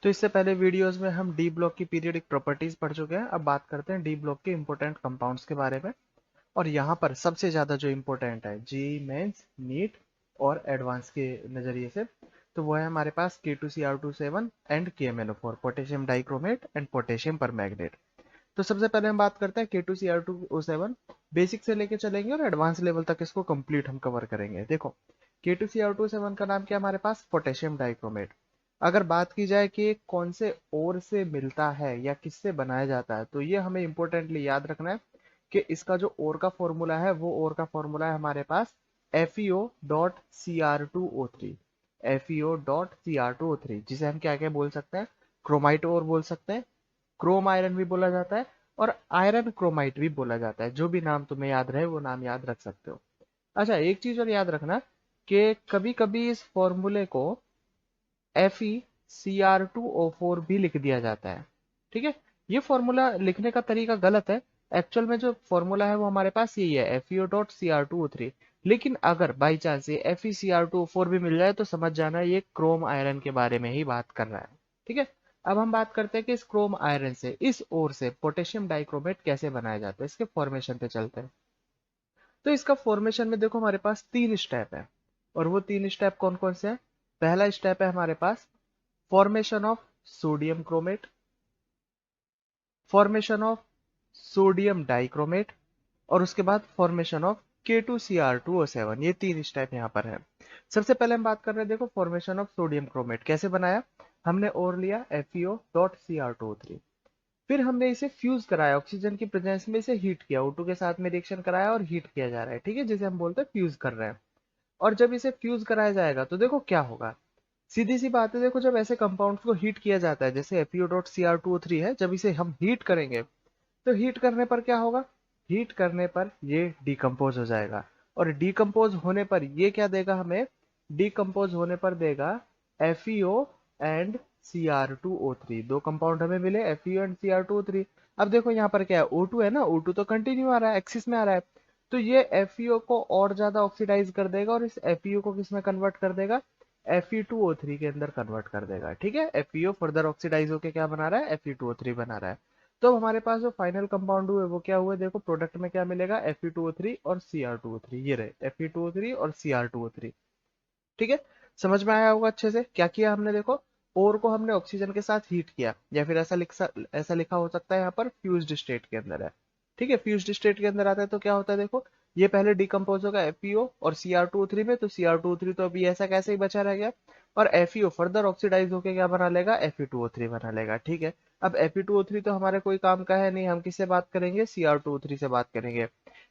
तो इससे पहले वीडियोस में हम डी ब्लॉक की पीरियोडिक प्रॉपर्टीज पढ़ चुके हैं। अब बात करते हैं डी ब्लॉक के इंपॉर्टेंट कंपाउंड्स के बारे में। और यहाँ पर सबसे ज्यादा जो इम्पोर्टेंट है जी मेंस नीट और एडवांस के नजरिए से, तो वो है हमारे पास K2Cr27 and KMnO4 potassium dichromate and potassium permanganate. तो सबसे पहले हम बात करते हैं K2Cr207। बेसिक से लेके चलेंगे और एडवांस लेवल तक इसको कंप्लीट हम कवर करेंगे। देखो, K2Cr27 का नाम क्या है हमारे पास? Potassium dichromate. अगर बात की जाए कि ये कौन से ओर से मिलता है या किससे बनाया जाता है, तो ये हमें इंपॉर्टेंटली याद रखना है कि इसका जो ओर का फॉर्मूला है वो ओर का फॉर्मूला है हमारे पास FeO.Cr2O3। FeO.Cr2O3 जिसे हम क्या क्या बोल सकते हैं? क्रोमाइट ओर बोल सकते हैं, क्रोम आयरन भी बोला जाता है और आयरन क्रोमाइट भी बोला जाता है। जो भी नाम तुम्हें याद रहे वो नाम याद रख सकते हो। अच्छा, एक चीज और याद रखना कि कभी कभी इस फॉर्मूले को FeCr2O4 भी लिख दिया जाता है। ठीक है, ये फॉर्मूला लिखने का तरीका गलत है। एक्चुअल में जो फॉर्मूला है वो हमारे पास यही है, FeO.Cr2O3। लेकिन अगर बाई चांस ये FeCr2O4 भी मिल जाए तो समझ जाना ये क्रोम आयरन के बारे में ही बात कर रहा है। ठीक है, अब हम बात करते हैं कि इस क्रोम आयरन से, इस ओर से पोटेशियम डाइक्रोमेट कैसे बनाया जाता है। इसके फॉर्मेशन पे चलते हैं। तो इसका फॉर्मेशन में देखो हमारे पास 3 स्टेप है। और वो 3 स्टेप कौन कौन से हैं? पहला स्टेप है हमारे पास formation of sodium chromate, formation of sodium dichromate, और उसके बाद फॉर्मेशन ऑफ K2Cr2O7। ये 3 स्टेप यहाँ पर है। सबसे पहले हम बात कर रहे हैं, देखो फॉर्मेशन ऑफ सोडियम क्रोमेट कैसे बनाया। हमने और लिया FeO.Cr2O3, फिर हमने इसे फ्यूज कराया, ऑक्सीजन की प्रेजेंस में इसे हीट किया, O2 के साथ में रिएक्शन कराया और हीट किया जा रहा है। ठीक है, जिसे हम बोलते हैं फ्यूज कर रहे हैं। और जब इसे फ्यूज कराया जाएगा तो देखो क्या होगा। सीधी सी बात है, देखो जब ऐसे कंपाउंड्स को हीट किया जाता है जैसे FeO.Cr2O3 है, जब इसे हम हीट करेंगे तो हीट करने पर क्या होगा? हीट करने पर ये डिकम्पोज हो जाएगा। और डिकम्पोज होने पर ये क्या देगा हमें? डिकम्पोज होने पर देगा FeO एंड Cr2O3। दो कंपाउंड हमें मिले, FeO एंड Cr2O3। अब देखो यहाँ पर क्या है, O2 है ना, O2 तो कंटिन्यू आ रहा है, एक्सिस में आ रहा है। तो ये FeO को और ज्यादा ऑक्सीडाइज कर देगा और इस FeO को किस में कन्वर्ट कर देगा? Fe2O3 के अंदर कन्वर्ट कर देगा। ठीक है, FeO फर्दर ऑक्सीडाइज होकर क्या बना रहा है? Fe2O3 बना रहा है। तो हमारे पास जो फाइनल कंपाउंड हुए वो क्या हुए? देखो प्रोडक्ट में क्या मिलेगा? Fe2O3 और Cr2O3। ये रहे Fe2O3 और Cr2O3। ठीक है, समझ में आया होगा अच्छे से क्या किया हमने। देखो, ओर को हमने ऑक्सीजन के साथ हीट किया, या फिर ऐसा लिखा हो सकता है यहाँ पर फ्यूज्ड स्टेट के अंदर है। ठीक है, फ्यूज्ड स्टेट के अंदर आता है तो क्या होता है, देखो ये पहले डिकम्पोज होगा FeO और Cr2O3 में, तो Cr2O3 तो अभी ऐसा कैसे ही बचा रह गया। और FeO फर्दर ऑक्सीडाइज होकर क्या बना लेगा? Fe2O3 बना लेगा। ठीक है, अब Fe2O3 तो हमारे कोई काम का है नहीं, हम किससे बात करेंगे? Cr2O3 से बात करेंगे।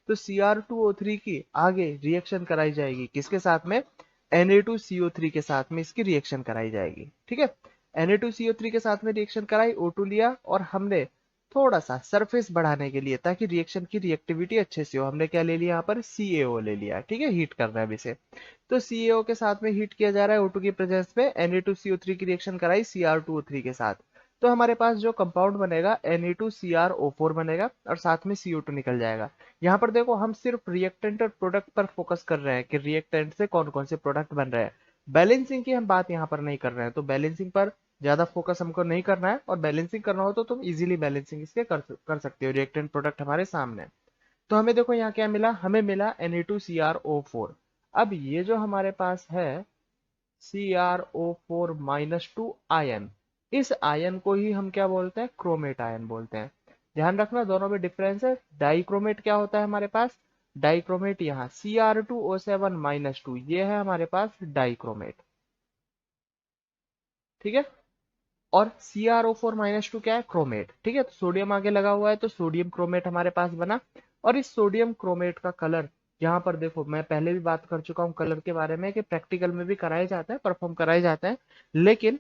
तो Cr2O3 की आगे रिएक्शन कराई जाएगी किसके साथ में? Na2CO3 के साथ में इसकी रिएक्शन कराई जाएगी। ठीक है, Na2CO3 के साथ में रिएक्शन कराई, O2 लिया और हमने थोड़ा सा सरफेस बढ़ाने के लिए, ताकि रिएक्शन की रिएक्टिविटी अच्छे से हो, हमने क्या ले लिया यहाँ पर? CaO ले लिया। ठीक है, हीट करना है अब इसे। तो CaO के साथ में हीट किया जा रहा है O2 की प्रेजेंस में। Na2CO3 की रिएक्शन कराई Cr2O3 के साथ, तो हमारे पास जो कंपाउंड बनेगा Na2CrO4 बनेगा और साथ में CO2 निकल जाएगा। यहाँ पर देखो हम सिर्फ रिएक्टेंट और प्रोडक्ट पर फोकस कर रहे हैं कि रिएक्टेंट से कौन कौन से प्रोडक्ट बन रहे हैं। बैलेंसिंग की हम बात यहाँ पर नहीं कर रहे हैं, तो बैलेंसिंग पर ज्यादा फोकस हमको नहीं करना है। और बैलेंसिंग करना हो तो तुम इजीली बैलेंसिंग इसके कर सकते हो, रिएक्टेंट प्रोडक्ट हमारे सामने। तो हमें देखो यहाँ क्या मिला, हमें मिला Na2CrO4। अब ये जो हमारे पास है CrO4-2 आयन, इस आयन को ही हम क्या बोलते हैं? क्रोमेट आयन बोलते हैं। ध्यान रखना दोनों में डिफरेंस है। डाइक्रोमेट क्या होता है हमारे पास? डाइक्रोमेट यहाँ Cr2O7-2, ये है हमारे पास डाइक्रोमेट। ठीक है, और CrO4-2 क्या है? क्रोमेट। ठीक है, तो सोडियम आगे लगा हुआ है तो सोडियम क्रोमेट हमारे पास बना। और इस सोडियम क्रोमेट का कलर, यहाँ पर देखो मैं पहले भी बात कर चुका हूँ कलर के बारे में कि प्रैक्टिकल में भी कराया जाता है, परफॉर्म कराए जाते हैं, लेकिन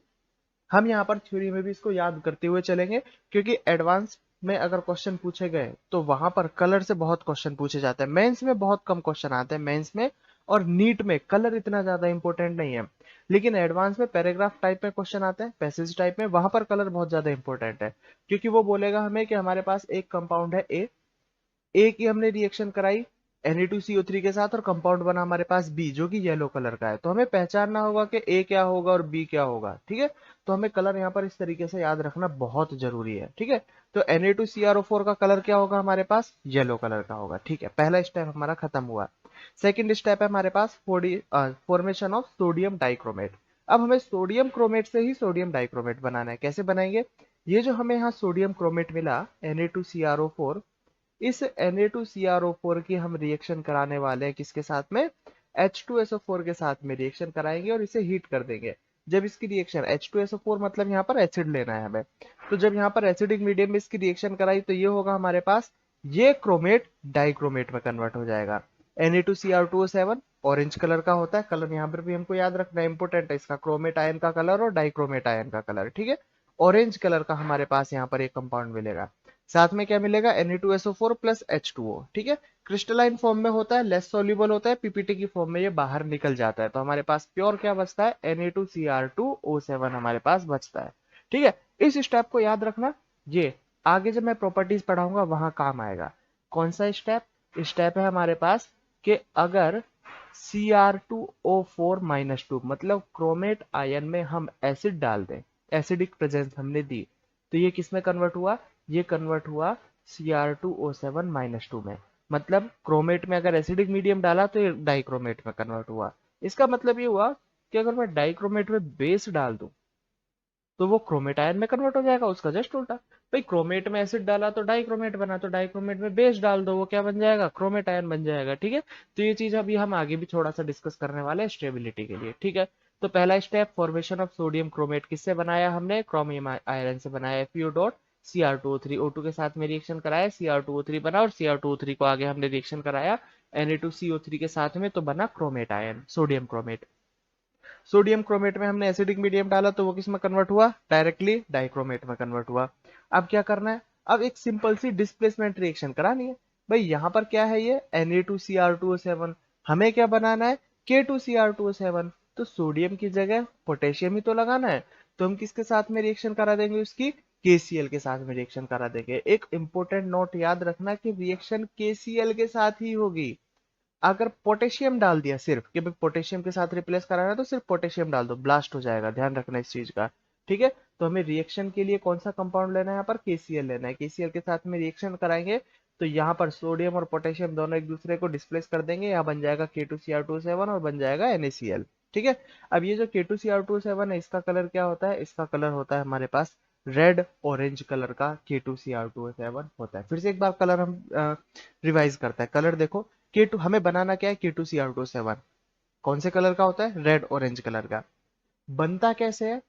हम यहाँ पर थ्योरी में भी इसको याद करते हुए चलेंगे। क्योंकि एडवांस में अगर क्वेश्चन पूछे गए तो वहां पर कलर से बहुत क्वेश्चन पूछे जाते हैं, मेंस में बहुत कम क्वेश्चन आते हैं मेंस में। और नीट में कलर इतना ज्यादा इंपॉर्टेंट नहीं है, लेकिन एडवांस में पैराग्राफ टाइप में क्वेश्चन आते हैं, पैसेज टाइप में, वहां पर कलर बहुत ज्यादा इंपॉर्टेंट है। क्योंकि वो बोलेगा हमें कि हमारे पास एक कंपाउंड है ए की हमने रिएक्शन कराई Na2CO3 के साथ और कंपाउंड बना हमारे पास B जो कि येलो कलर का है। तो हमें पहचानना होगा कि A क्या होगा और B क्या होगा, ठीक है। तो हमें कलर यहाँ पर इस तरीके से याद रखना बहुत जरूरी है, ठीक है। तो Na2CrO4 का कलर क्या होगा हमारे पास, येलो कलर का होगा, ठीक है। पहला स्टेप हमारा खत्म हुआ। सेकेंड स्टेप है हमारे पास फॉर्मेशन ऑफ सोडियम डाइक्रोमेट। अब हमें सोडियम क्रोमेट से ही सोडियम डाइक्रोमेट बनाना है। कैसे बनाएंगे, ये जो हमें यहाँ सोडियम क्रोमेट मिला Na2CrO4, इस Na2CrO4 की हम रिएक्शन कराने वाले हैं किसके साथ में, H2SO4 के साथ में रिएक्शन कराएंगे और इसे हीट कर देंगे। जब इसकी रिएक्शन H2SO4 मतलब यहाँ पर एसिड लेना है हमें, तो जब यहाँ पर एसिडिक मीडियम में इसकी रिएक्शन कराई तो ये होगा हमारे पास, ये क्रोमेट डाइक्रोमेट में कन्वर्ट हो जाएगा। Na2Cr2O7 ऑरेंज कलर का होता है, कलर यहाँ पर भी हमको याद रखना इंपोर्टेंट है, इसका क्रोमेट आयन का कलर और डाइक्रोमेट आयन का कलर, ठीक है। ऑरेंज कलर का हमारे पास यहाँ पर एक कंपाउंड मिलेगा। साथ में क्या मिलेगा, Na2SO4 प्लस H2O, ठीक है। क्रिस्टलाइन फॉर्म में होता है, लेस सॉल्युबल होता है, पीपीटी की फॉर्म में ये बाहर निकल जाता है। तो हमारे पास प्योर क्या बचता है, Na2Cr2O7 हमारे पास बचता है, ठीक है। इस स्टेप को याद रखना, ये आगे जब मैं प्रॉपर्टीज पढ़ाऊंगा वहां काम आएगा। कौन सा स्टेप, स्टेप है हमारे पास कि अगर Cr2O4-2 मतलब क्रोमेट आयन में हम एसिड डाल दें, एसिडिक प्रेजेंस हमने दी, तो ये किस में कन्वर्ट हुआ, ये कन्वर्ट हुआ Cr2O7-2 में। मतलब क्रोमेट में अगर एसिडिक मीडियम डाला तो ये डाइक्रोमेट में कन्वर्ट हुआ। इसका मतलब ये हुआ कि अगर मैं डाइक्रोमेट में बेस डाल दूं तो वो क्रोमेट आयन में कन्वर्ट हो जाएगा, उसका जस्ट उल्टा। भाई क्रोमेट में एसिड डाला तो डाइक्रोमेट बना, तो डाइक्रोमेट में बेस डाल दो, वो क्या बन जाएगा, क्रोमेट आयन बन जाएगा, ठीक है। तो ये चीज अभी हम आगे भी थोड़ा सा डिस्कस करने वाले हैं स्टेबिलिटी के लिए, ठीक है। तो पहला step formation of sodium chromate किससे बनाया हमने, क्रोमियम आयरन से बनाया, FeO डॉट Cr2O3 O2 के साथ में रिएक्शन कराया, Cr2O3 बना और Cr2O3 को आगे हमने रिएक्शन कराया Na2CO3 के साथ में, तो बना chromate ion, sodium chromate. Sodium chromate में हमने एसिडिक मीडियम डाला तो वो किस में कन्वर्ट हुआ, डायरेक्टली डाइक्रोमेट में कन्वर्ट हुआ। अब क्या करना है, अब एक सिंपल सी डिस्प्लेसमेंट रिएक्शन करानी है। भाई यहाँ पर क्या है, ये Na2Cr2O7, हमें क्या बनाना है, K2Cr2O7। तो सोडियम की जगह पोटेशियम ही तो लगाना है, तो हम किसके साथ में रिएक्शन करा देंगे, उसकी KCl के साथ में रिएक्शन करा देंगे। एक इंपॉर्टेंट नोट याद रखना कि रिएक्शन KCl के साथ ही होगी। अगर पोटेशियम डाल दिया सिर्फ कि भाई पोटेशियम के साथ रिप्लेस कराना है तो सिर्फ पोटेशियम डाल दो, ब्लास्ट हो जाएगा, ध्यान रखना इस चीज का, ठीक है। तो हमें रिएक्शन के लिए कौन सा कंपाउंड लेना है, यहाँ पर KCl लेना है। KCl के साथ में रिएक्शन कराएंगे तो यहाँ पर सोडियम और पोटेशियम दोनों एक दूसरे को डिस्प्लेस कर देंगे, यहाँ बन जाएगा K2Cr2O7 और बन जाएगा NaCl, ठीक है। अब ये जो K2Cr2O7 है इसका कलर क्या होता है, इसका कलर होता है हमारे पास रेड ऑरेंज कलर का K2Cr2O7 होता है। फिर से एक बार कलर हम रिवाइज करते हैं। कलर देखो, K2 हमें बनाना क्या है, K2Cr2O7 कौन से कलर का होता है, रेड ऑरेंज कलर का। बनता कैसे है,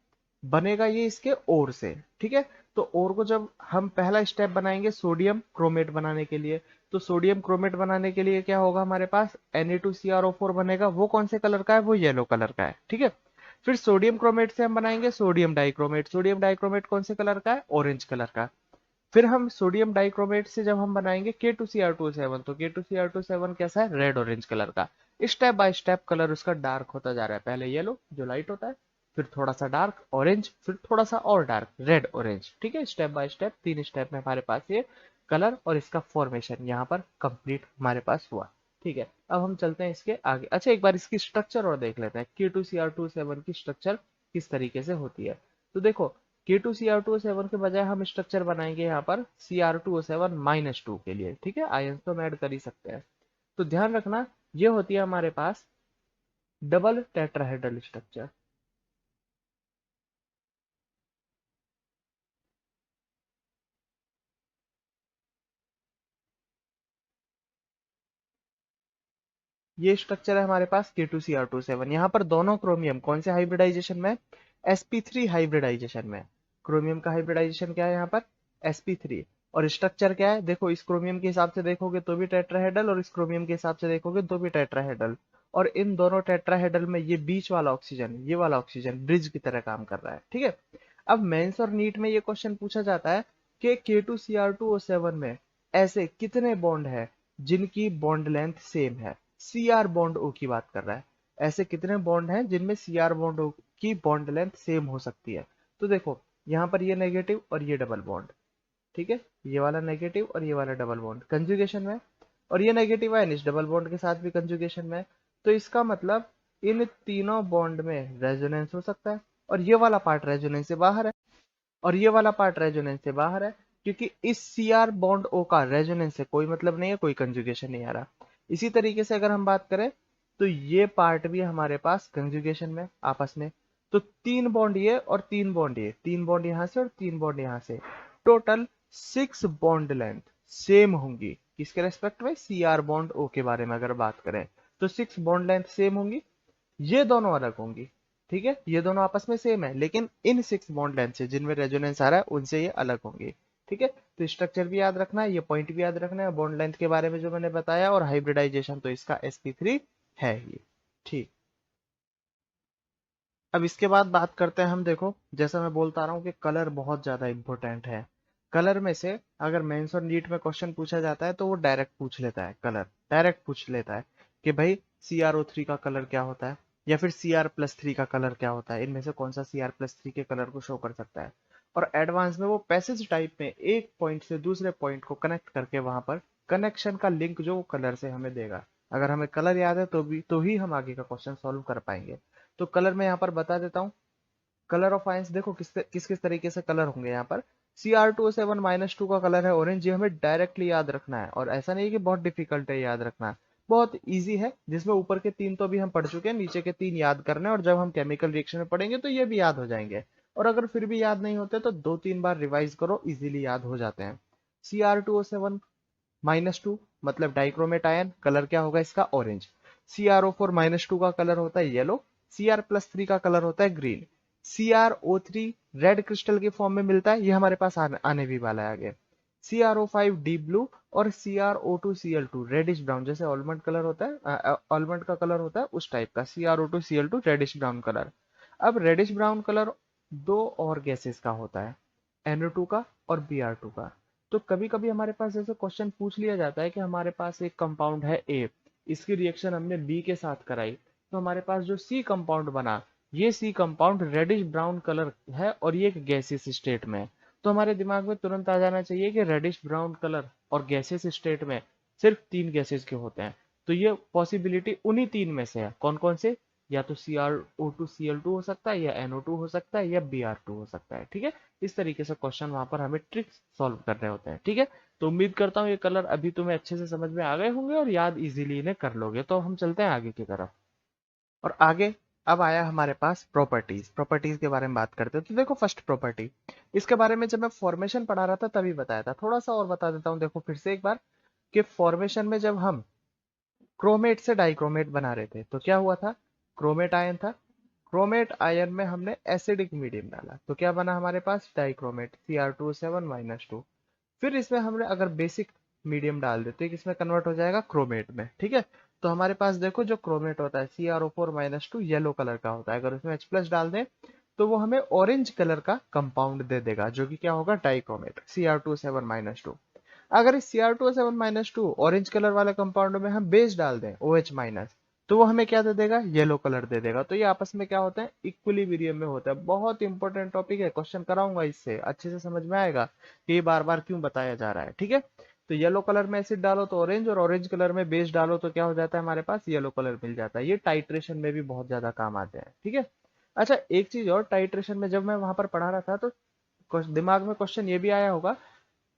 बनेगा ये इसके ओर से, ठीक है। तो ओर को जब हम पहला स्टेप बनाएंगे सोडियम क्रोमेट बनाने के लिए, तो सोडियम क्रोमेट बनाने के लिए क्या होगा हमारे पास, Na2CrO4 बनेगा, वो कौन से कलर का है, वो येलो कलर का है, ठीक है। फिर सोडियम क्रोमेट से हम बनाएंगे सोडियम डाइक्रोमेट, सोडियम डाइक्रोमेट कौन से कलर का है, ऑरेंज कलर का। फिर हम सोडियम डाइक्रोमेट से जब हम बनाएंगे K2Cr2O7, तो K2Cr2O7 कैसा है, रेड ऑरेंज कलर का। स्टेप बाय स्टेप कलर उसका डार्क होता जा रहा है, पहले येलो जो लाइट होता है, फिर थोड़ा सा डार्क ऑरेंज, फिर थोड़ा सा और डार्क रेड ऑरेंज, ठीक है। स्टेप बाय स्टेप 3 स्टेप में हमारे पास ये कलर और इसका फॉर्मेशन यहाँ पर कंप्लीट हमारे पास हुआ, ठीक है। अब हम चलते हैं इसके आगे। अच्छा एक बार इसकी स्ट्रक्चर और देख लेते हैं, K2Cr2O7 की स्ट्रक्चर किस तरीके से होती है। तो देखो K2Cr2O7 के बजाय हम स्ट्रक्चर बनाएंगे यहाँ पर Cr2O7-2 के लिए, ठीक है। आयंस तो हम ऐड कर ही सकते हैं। तो ध्यान रखना ये होती है हमारे पास डबल टेट्राहेड्रल स्ट्रक्चर। ये स्ट्रक्चर है हमारे पास K2Cr2O7। यहाँ पर दोनों क्रोमियम कौन से हाइब्रिडाइजेशन में, sp3 हाइब्रिडाइजेशन में। क्रोमियम का हाइब्रिडाइजेशन क्या है यहाँ पर, sp3। और स्ट्रक्चर क्या है, देखो इस क्रोमियम के हिसाब से देखोगे तो भी टेट्राहेड्रल और इस क्रोमियम के हिसाब से देखोगे तो भी टेट्राहेड्रल। और इन दोनों टेट्राहेड्रल में ये बीच वाला ऑक्सीजन, ये वाला ऑक्सीजन ब्रिज की तरह काम कर रहा है, ठीक है। अब मेंस और नीट में ये क्वेश्चन पूछा जाता है कि K2Cr2O7 में ऐसे कितने बॉन्ड है जिनकी बॉन्ड लेंथ सेम है। Cr बॉन्ड O की बात कर रहा है, ऐसे कितने बॉन्ड हैं जिनमें Cr बॉन्ड O की बॉन्ड लेंथ सेम हो सकती है। तो देखो यहाँ पर ये नेगेटिव और ये डबल बॉन्ड, ठीक है, ये वाला नेगेटिव और ये वाला डबल बॉन्ड कंजुगेशन में। और ये नेगेटिव आयन इस डबल बॉन्ड के साथ भी कंजुगेशन में है। तो इसका मतलब इन तीनों बॉन्ड में रेजोनेंस हो सकता है, और ये वाला पार्ट रेजोनेंस से बाहर है, और ये वाला पार्ट रेजोनेंस से बाहर है, क्योंकि इस सी आर बॉन्ड ओ का रेजोनेंस से कोई मतलब नहीं है, कोई कंजुगेशन नहीं आ रहा। इसी तरीके से अगर हम बात करें तो ये पार्ट भी हमारे पास कंजुगेशन में आपस में। तो तीन बॉन्ड ये और तीन बॉन्ड ये, तीन बॉन्ड यहां से और तीन बॉन्ड यहां से, टोटल 6 बॉन्ड लेंथ सेम होंगी किसके रेस्पेक्ट में, सी आर बॉन्ड ओ के बारे में अगर बात करें तो 6 बॉन्ड लेंथ सेम होंगी, ये दोनों अलग होंगी। ठीक है, ये दोनों आपस में सेम है, लेकिन इन 6 बॉन्ड लेंथ से जिनमें रेजोनेंस आ रहा है उनसे ये अलग होंगी। ठीक है, तो स्ट्रक्चर भी याद रखना है, ये पॉइंट भी याद रखना है, बॉन्ड लेंथ के बारे में जो मैंने बताया, और हाइब्रिडाइजेशन तो इसका sp3 है ही। ठीक, अब इसके बाद बात करते हैं हम। देखो जैसा मैं बोलता रहा हूँ कि कलर बहुत ज्यादा इंपॉर्टेंट है। कलर में से अगर मेंस और नीट में क्वेश्चन पूछा जाता है तो वो डायरेक्ट पूछ लेता है, कलर डायरेक्ट पूछ लेता है कि भाई CrO3 का कलर क्या होता है, या फिर Cr+3 का कलर क्या होता है, इनमें से कौन सा Cr+3 के कलर को शो कर सकता है। और एडवांस में वो पैसेज टाइप में एक पॉइंट से दूसरे पॉइंट को कनेक्ट करके वहां पर कनेक्शन का लिंक जो कलर से हमें देगा। अगर हमें कलर याद है तो ही हम आगे का क्वेश्चन सॉल्व कर पाएंगे। तो कलर मैं यहाँ पर बता देता हूँ। कलर ऑफ आयंस देखो किस किस तरीके से कलर होंगे यहाँ पर। Cr2O7-2 का कलर है ऑरेंज, ये हमें डायरेक्टली याद रखना है, और ऐसा नहीं है कि बहुत डिफिकल्ट है याद रखना, बहुत इजी है, जिसमें ऊपर के तीन तो अभी हम पढ़ चुके हैं, नीचे के तीन याद करने हैं, और जब हम केमिकल रिएक्शन में पढ़ेंगे तो ये भी याद हो जाएंगे। और अगर फिर भी याद नहीं होते तो 2-3 बार रिवाइज करो, इजीली याद हो जाते हैं। Cr2O7-2 मतलब डाइक्रोमेट आयन, कलर क्या होगा इसका, ऑरेंज। CrO4-2 का कलर होता है येलो। Cr+3 का कलर होता है ग्रीन। CrO3 रेड क्रिस्टल के फॉर्म में मिलता है, ये हमारे पास आने भी वाला है आगे। CrO5 डीप ब्लू, और CrO2Cl2 रेडिश ब्राउन, जैसे ऑलमंड कलर होता है, ऑलमंड का कलर होता है उस टाइप का, CrO2Cl2 रेडिश ब्राउन कलर। अब रेडिश ब्राउन कलर दो और गैसेस का होता है, NO2 का और Br2 का। तो कभी कभी हमारे पास जैसे क्वेश्चन पूछ लिया जाता है कि हमारे पास एक कंपाउंड है A, इसकी रिएक्शन हमने B के साथ कराई, तो हमारे पास जो C कंपाउंड बना, ये C compound reddish brown colour है और ये एक गैसियस स्टेट में है। तो हमारे दिमाग में तुरंत आ जाना चाहिए कि रेडिश ब्राउन कलर और गैसियस स्टेट में सिर्फ तीन गैसेस के होते हैं। तो ये पॉसिबिलिटी उन्हीं तीन में से है, कौन कौन से, या तो CrO2Cl2 हो सकता है, या NO2 हो सकता है, या Br2 हो सकता है। ठीक है, इस तरीके से क्वेश्चन वहां पर हमें ट्रिक्स सॉल्व कर रहे होते हैं। ठीक है, तो उम्मीद करता हूँ ये कलर अभी तुम्हें अच्छे से समझ में आ गए होंगे और याद इजीली इन्हें कर लोगे। तो हम चलते हैं आगे की तरफ। और आगे अब आया हमारे पास प्रॉपर्टीज। प्रॉपर्टीज के बारे में बात करते हैं। तो देखो फर्स्ट प्रॉपर्टी, इसके बारे में जब मैं फॉर्मेशन पढ़ा रहा था तभी बताया था, थोड़ा सा और बता देता हूँ। देखो फिर से एक बार, कि फॉर्मेशन में जब हम क्रोमेट से डाइक्रोमेट बना रहे थे तो क्या हुआ था, क्रोमेट आयन था, क्रोमेट आयन में हमने एसिडिक मीडियम डाला तो क्या बना हमारे पास, डाइक्रोमेट Cr2O7-2। फिर इसमें हमने अगर बेसिक मीडियम डाल देते तो इसमें कन्वर्ट हो जाएगा क्रोमेट में। ठीक है, तो हमारे पास देखो जो क्रोमेट होता है CrO4-2 येलो कलर का होता है, अगर उसमें H+ डाल दें तो वो हमें ऑरेंज कलर का कंपाउंड दे देगा, जो कि क्या होगा, डाइक्रोमेट Cr2O7-2। अगर इस Cr2O7-2 ऑरेंज कलर वाले कंपाउंड में हम बेस डाल दें OH-, तो वो हमें क्या दे देगा, येलो कलर दे देगा। तो ये आपस में क्या होता है, इक्विलिब्रियम में होता है। बहुत इंपॉर्टेंट टॉपिक है, क्वेश्चन कराऊंगा इससे अच्छे से समझ में आएगा कि ये बार बार क्यों बताया जा रहा है। ठीक है, तो येलो कलर में एसिड डालो तो ऑरेंज, और ऑरेंज कलर में बेस डालो तो क्या हो जाता है, हमारे पास येलो कलर मिल जाता है। ये टाइट्रेशन में भी बहुत ज्यादा काम आते हैं। ठीक है, अच्छा एक चीज और, टाइट्रेशन में जब मैं वहां पर पढ़ा रहा था तो दिमाग में क्वेश्चन ये भी आया होगा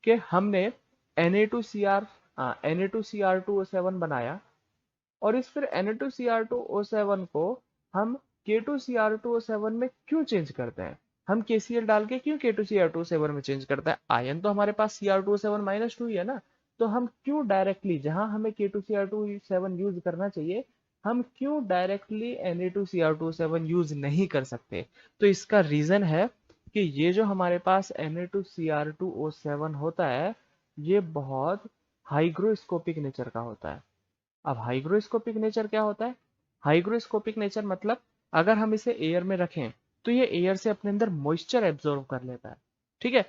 कि हमने Na2Cr Na2Cr2O7 बनाया, और इस फिर Na2Cr2O7 को हम K2Cr2O7 में क्यों चेंज करते हैं, हम KCl डाल के क्यों K2Cr2O7 में चेंज करते हैं, आयन तो हमारे पास Cr2O7-2 ही है ना। तो हम क्यों डायरेक्टली, जहां हमें K2Cr2O7 यूज करना चाहिए, हम क्यों डायरेक्टली Na2Cr2O7 यूज नहीं कर सकते। तो इसका रीजन है कि ये जो हमारे पास Na2Cr2O7 होता है, ये बहुत हाइग्रोस्कोपिक नेचर का होता है। अब हाइग्रोस्कोपिक नेचर क्या होता है, हाइग्रोस्कोपिक नेचर मतलब अगर हम इसे एयर में रखें तो ये एयर से अपने अंदर मॉइस्चर एब्जॉर्व कर लेता है। ठीक है,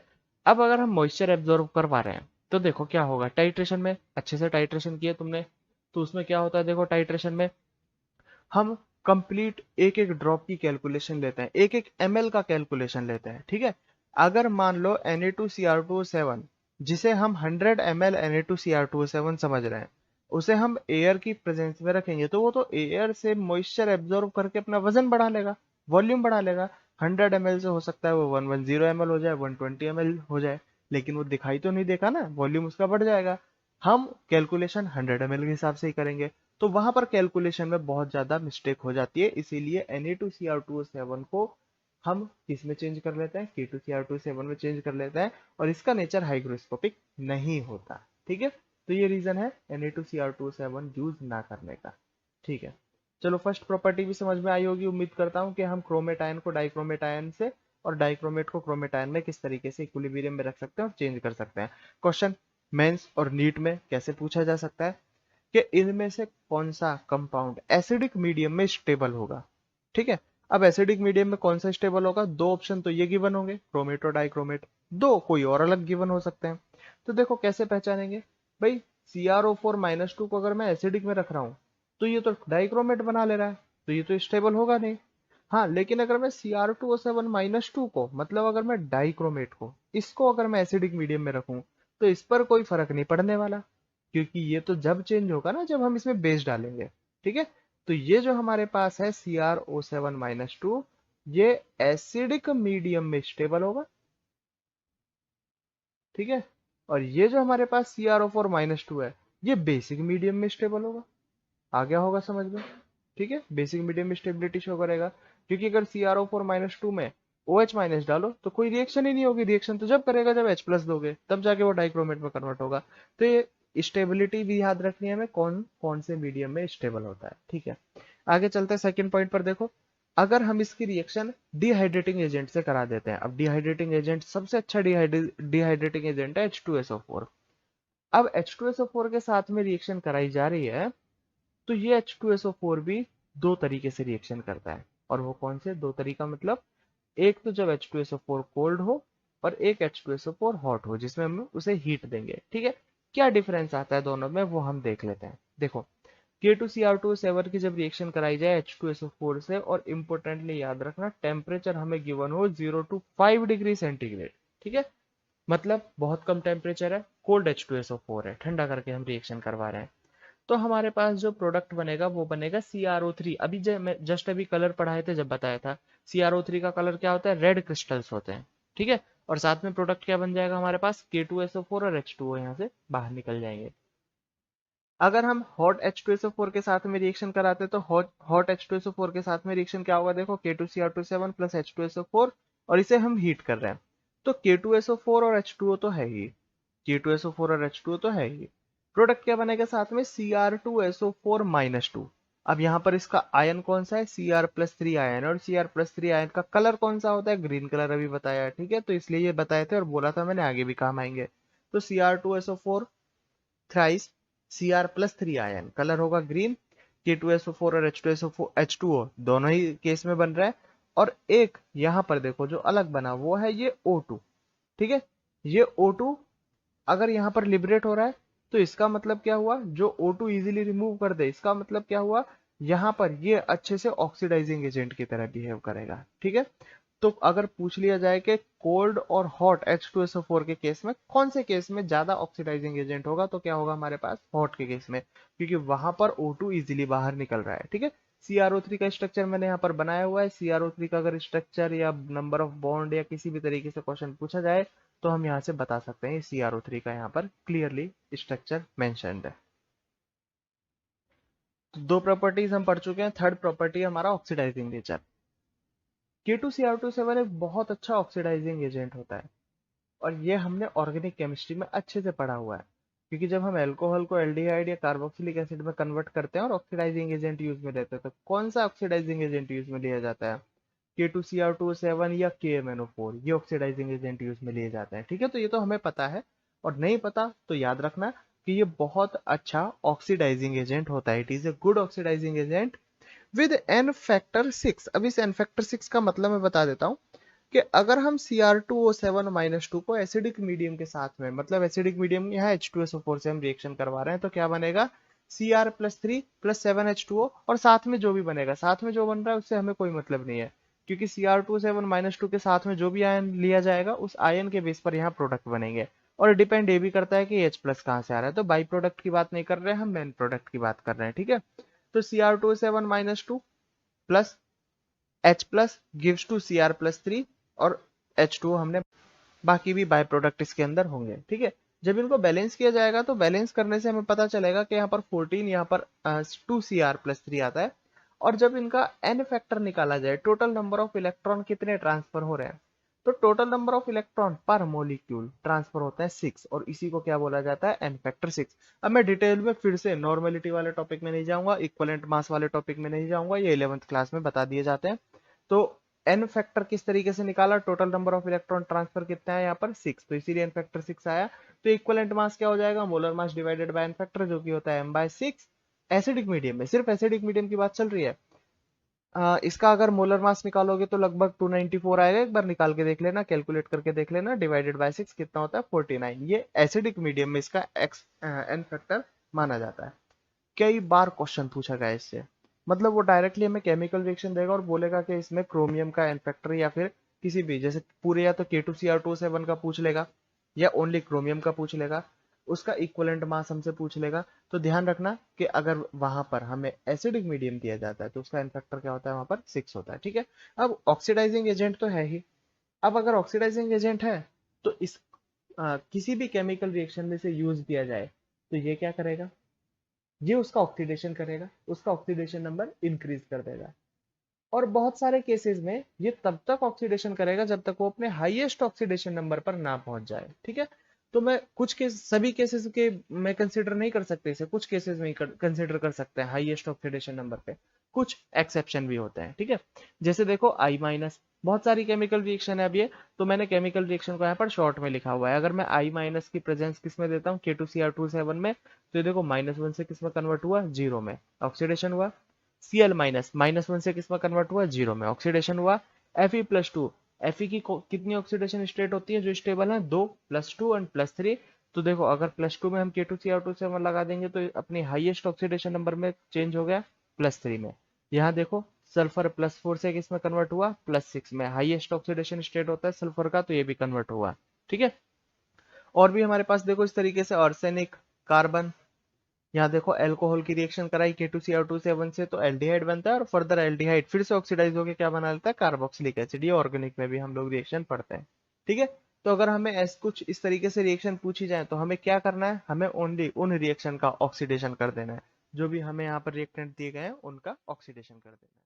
अब अगर हम मॉइस्चर एब्जॉर्व करवा रहे हैं तो देखो क्या होगा, टाइट्रेशन में अच्छे से टाइट्रेशन किया तुमने, तो उसमें क्या होता है, देखो टाइट्रेशन में हम कंप्लीट एक एक ड्रॉप की कैलकुलेशन लेते हैं, एक एक ml का कैलकुलेशन लेते हैं। ठीक है, अगर मान लो Na2Cr2O7 जिसे हम 100 ml Na2Cr2O7 समझ रहे हैं, उसे हम एयर की प्रेजेंस में रखेंगे तो वो तो एयर से मॉइस्चर एब्जॉर्ब करके अपना वजन बढ़ा लेगा, वॉल्यूम बढ़ा लेगा। 100 ml से हो सकता है वो 110 ml हो जाए, 120 ml हो जाए, लेकिन वो दिखाई तो नहीं देगा ना, वॉल्यूम उसका बढ़ जाएगा। हम कैलकुलेशन 100 ml के हिसाब से ही करेंगे, तो वहां पर कैलकुलेशन में बहुत ज्यादा मिस्टेक हो जाती है। इसीलिए Na2Cr2O7 को हम किस में चेंज कर लेते हैं, K2Cr2O7 में चेंज कर लेते हैं, और इसका नेचर हाइग्रोस्कोपिक नहीं होता। ठीक है, तो ये रीजन है Na2Cr2O7 यूज ना करने का। ठीक है, चलो फर्स्ट प्रॉपर्टी भी समझ में आई होगी। उम्मीद करता हूँ कि हम क्रोमेट आयन को डाइक्रोमेट आयन से और डाइक्रोमेट को क्रोमेट आयन में किस तरीके से इक्विलिब्रियम में रख सकते हैं और चेंज कर सकते हैं। क्वेश्चन मेंस और नीट में कैसे पूछा जा सकता है कि इनमें से कौन सा कंपाउंड एसिडिक मीडियम में स्टेबल होगा। ठीक है, अब एसिडिक मीडियम में कौन सा स्टेबल होगा, दो ऑप्शन तो ये गिवन होंगे, क्रोमेट और डाइक्रोमेट। दो कोई और अलग गिवन हो सकते हैं। तो देखो कैसे पहचानेंगे भाई, CrO4-2 को अगर मैं एसिडिक में रख रहा हूं तो ये तो डाइक्रोमेट बना ले रहा है, तो ये तो स्टेबल होगा नहीं। हाँ, लेकिन अगर मैं Cr2O7-2 को, मतलब अगर मैं डाइक्रोमेट को, इसको अगर मैं एसिडिक मीडियम में रखूं तो इस पर कोई फर्क नहीं पड़ने वाला, क्योंकि ये तो जब चेंज होगा ना जब हम इसमें बेस डालेंगे। ठीक है, तो ये जो हमारे पास है CrO7-2, ये एसिडिक मीडियम में स्टेबल होगा। ठीक है, और ये जो हमारे पास CrO4-2 है, ये बेसिक मीडियम में स्टेबल होगा। आ गया होगा समझ में। ठीक है, बेसिक मीडियम में स्टेबिलिटी शो करेगा, क्योंकि अगर CrO4-2 में OH माइनस डालो तो कोई रिएक्शन ही नहीं होगी। रिएक्शन तो जब करेगा जब H प्लस दोगे, तब जाके वो डाइक्रोमेट में कन्वर्ट होगा। तो ये स्टेबिलिटी भी याद रखनी है हमें, कौन कौन से मीडियम में स्टेबल होता है। ठीक है, आगे चलते हैं सेकंड पॉइंट पर। देखो, अगर हम इसकी रिएक्शन डिहाइड्रेटिंग एजेंट से करा देते हैं, अब डिहाइड्रेटिंग एजेंट, सबसे अच्छा डिहाइड्रेटिंग एजेंट है H2SO4। अब H2SO4 के साथ में रिएक्शन कराई जा रही है, तो ये H2SO4 भी दो तरीके से रिएक्शन करता है। और वो कौन से दो तरीका, मतलब एक तो जब H2SO4 कोल्ड हो, और एक H2SO4 हॉट हो, जिसमें हम उसे हीट देंगे। ठीक है, क्या डिफरेंस आता है दोनों में वो हम देख लेते हैं। देखो, K2Cr2O7 की जब रिएक्शन कराई जाए H2SO4 से, और इंपोर्टेंटली याद रखना टेम्परेचर हमें गिवन हो 0 to 5 डिग्री सेंटीग्रेड। ठीक है, मतलब बहुत कम टेम्परेचर है, कोल्ड H2SO4 है, ठंडा करके हम रिएक्शन करवा रहे हैं। तो हमारे पास जो प्रोडक्ट बनेगा वो बनेगा CrO3। अभी मैं जस्ट अभी कलर पढ़ाए थे जब बताया था, CrO3 का कलर क्या होता है, रेड क्रिस्टल्स होते हैं। ठीक है, और साथ में प्रोडक्ट क्या बन जाएगा हमारे पास, K2SO4 और H2O यहाँ से बाहर निकल जाएंगे। अगर हम हॉट H2SO4 के साथ में रिएक्शन कराते तो हॉट H2SO4 के साथ में रिएक्शन क्या होगा, देखो K2Cr2O7 प्लस H2SO4, और इसे हम हीट कर रहे हैं, तो K2SO4 और H2O तो है ही, K2SO4 और H2O तो है ही। प्रोडक्ट क्या बनेगा साथ में, Cr2SO4-2। अब यहाँ पर इसका आयन कौन सा है, Cr+3 आयन, और Cr+3 आयन का कलर कौन सा होता है, ग्रीन कलर अभी बताया है। ठीक है, तो इसलिए ये बताए थे और बोला था मैंने आगे भी काम आएंगे। तो Cr2SO4 thrice Cr+3 ion, colour होगा ग्रीन। K2SO4 और H2O दोनों ही केस में बन रहा है। और एक यहां पर देखो जो अलग बना वो है ये O2। ठीक है, ये O2 अगर यहाँ पर लिबरेट हो रहा है तो इसका मतलब क्या हुआ, जो O2 इजीली रिमूव कर दे, इसका मतलब क्या हुआ, यहाँ पर ये अच्छे से ऑक्सीडाइजिंग एजेंट की तरह बिहेव करेगा। ठीक है, तो अगर पूछ लिया जाए कि कोल्ड और हॉट H2SO4 के केस में कौन से केस में ज्यादा ऑक्सीडाइजिंग एजेंट होगा, तो क्या होगा हमारे पास, हॉट के केस में, क्योंकि वहां पर O2 इजीली बाहर निकल रहा है। ठीक है, CrO3 का स्ट्रक्चर मैंने यहाँ पर बनाया हुआ है। CrO3 का अगर स्ट्रक्चर या नंबर ऑफ बॉन्ड या किसी भी तरीके से क्वेश्चन पूछा जाए तो हम यहाँ से बता सकते हैं CrO3 का यहाँ पर क्लियरली स्ट्रक्चर मेंशन्ड है। तो दो प्रॉपर्टीज हम पढ़ चुके हैं, थर्ड प्रॉपर्टी हमारा ऑक्सीडाइजिंग नेचर। K2Cr2O7 एक बहुत अच्छा ऑक्सीडाइजिंग एजेंट होता है, और ये हमने ऑर्गेनिक केमिस्ट्री में अच्छे से पढ़ा हुआ है, क्योंकि जब हम अल्कोहल को एल्डिहाइड या कार्बोक्सिलिक एसिड में कन्वर्ट करते हैं और ऑक्सीडाइजिंग एजेंट यूज में लेते हैं, तो कौन सा ऑक्सीडाइजिंग एजेंट यूज में लिया जाता है, K2Cr2O7 या KMnO4, ये ऑक्सीडाइजिंग एजेंट यूज में लिए जाते हैं। ठीक है, तो ये तो हमें पता है, और नहीं पता तो याद रखना कि ये बहुत अच्छा ऑक्सीडाइजिंग एजेंट होता है। It is a good oxidising agent with n factor 6। अब इस एन फैक्टर 6 का मतलब मैं बता देता हूँ कि अगर हम Cr2O7-2 को एसिडिक मीडियम के साथ में, मतलब एसिडिक मीडियम यहाँ H2SO4 से हम रिएक्शन करवा रहे हैं, तो क्या बनेगा, Cr+3 प्लस 7H2O, और साथ में जो भी बनेगा, साथ में जो बन रहा है उससे हमें कोई मतलब नहीं है, क्योंकि Cr2O7-2 के साथ में जो भी आयन लिया जाएगा उस आयन के बेस पर यहाँ प्रोडक्ट बनेंगे। और डिपेंड ये भी करता है कि H प्लस कहाँ से आ रहा है। तो बाई प्रोडक्ट की बात नहीं कर रहे हैं हम, मेन प्रोडक्ट की बात कर रहे हैं, ठीक है। तो Cr2 7 - 2 plus H plus gives two Cr+3 और H2 हमने, बाकी भी बाय प्रोडक्ट इसके अंदर होंगे, ठीक है। जब इनको बैलेंस किया जाएगा तो बैलेंस करने से हमें पता चलेगा कि यहाँ पर 14, यहाँ पर 2Cr+3 आता है। और जब इनका n फैक्टर निकाला जाए, टोटल नंबर ऑफ इलेक्ट्रॉन कितने ट्रांसफर हो रहे हैं, तो टोटल नंबर ऑफ इलेक्ट्रॉन पर मॉलिक्यूल ट्रांसफर होता है 6, और इसी को क्या बोला जाता है, n फैक्टर 6। अब मैं डिटेल में फिर से नॉर्मेलिटी वाले टॉपिक में नहीं जाऊंगा, इक्वलेंट मास वाले टॉपिक में नहीं जाऊंगा, ये 11th क्लास में बता दिए जाते हैं। तो एन फैक्टर किस तरीके से निकाला, total number of electron transfer कितना है यहाँ पर 6, तो इसीलिए एन फैक्टर 6 आया। तो इक्वलेंट मास क्या हो जाएगा, molar mass divided by n factor, जो कि होता है m/6। एसिडिक मीडियम में, सिर्फ एसिडिक मीडियम की बात चल रही है। इसका अगर मोलर मास निकालोगे तो लगभग 294 आएगा, एक बार निकाल के देख लेना, कैलकुलेट करके देख लेना, डिवाइडेड बाय 6 कितना होता है 49। ये एसिडिक मीडियम में इसका एन फैक्टर माना जाता है। कई बार क्वेश्चन पूछा गया इससे, मतलब वो डायरेक्टली हमें केमिकल रिएक्शन देगा और बोलेगा कि इसमें क्रोमियम का एन फैक्टर, या फिर किसी भी, जैसे पूरे या तो K2Cr2 7 का पूछ लेगा, या ओनली क्रोमियम का पूछ लेगा, उसका इक्वलेंट मास हमसे पूछ लेगा। तो ध्यान रखना कि अगर वहां पर हमें एसिडिक मीडियम दिया जाता है तो उसका एन फैक्टर क्या होता है, वहां पर 6 होता है, ठीक है। अब ऑक्सीडाइजिंग एजेंट तो है ही। अब अगर ऑक्सीडाइजिंग एजेंट है तो इस किसी भी केमिकल रिएक्शन में से यूज किया जाए तो ये क्या करेगा, ये उसका ऑक्सीडेशन करेगा, उसका ऑक्सीडेशन नंबर इंक्रीज कर देगा। और बहुत सारे केसेस में ये तब तक ऑक्सीडेशन करेगा जब तक वो अपने हाईएस्ट ऑक्सीडेशन नंबर पर ना पहुंच जाए, ठीक है। तो मैं कुछ केस, सभी केसेस के मैं कंसीडर नहीं कर सकते इसे, कुछ केसेस में कंसीडर कर सकते हैं हाईएस्ट ऑक्सीडेशन नंबर पे, कुछ एक्सेप्शन भी होते हैं, ठीक है। जैसे देखो I-, बहुत सारी केमिकल रिएक्शन है अब ये, तो मैंने केमिकल रिएक्शन को यहाँ पर शॉर्ट में लिखा हुआ है। अगर मैं I- की प्रेजेंस किस में देता हूँ, K2Cr2 7 में, तो ये देखो -1 से किस में कन्वर्ट हुआ, 0 में, ऑक्सीडेशन हुआ। Cl-, -1 से किस में कन्वर्ट हुआ, 0 में, ऑक्सीडेशन हुआ। Fe+2, Fe की कितनी ऑक्सीडेशन स्टेट होती है जो स्टेबल है, 2, +2 एंड +3। तो देखो अगर +2 में हम K2Cr2 7 लगा देंगे तो अपनी हाईएस्ट ऑक्सीडेशन नंबर में चेंज हो गया +3 में। यहाँ देखो सल्फर +4 से किस में कन्वर्ट हुआ, +6 में, हाईएस्ट ऑक्सीडेशन स्टेट होता है सल्फर का, तो ये भी कन्वर्ट हुआ, ठीक है। और भी हमारे पास देखो इस तरीके से आर्सेनिक, कार्बन, यहाँ देखो अल्कोहल की रिएक्शन कराई K2Cr2 7 से तो एल्डिहाइड बनता है, और फर्दर एल्डिहाइड फिर से ऑक्सीडाइज होकर क्या बना लेता है, कार्बोक्सिलिक एसिड। ये ऑर्गेनिक में भी हम लोग रिएक्शन पढ़ते हैं, ठीक है। तो अगर हमें कुछ इस तरीके से रिएक्शन पूछी जाए तो हमें क्या करना है, हमें ओनली उन रिएक्शन का ऑक्सीडेशन कर देना है, जो भी हमें यहाँ पर रिएक्टेंट दिए गए हैं उनका ऑक्सीडेशन कर देना है।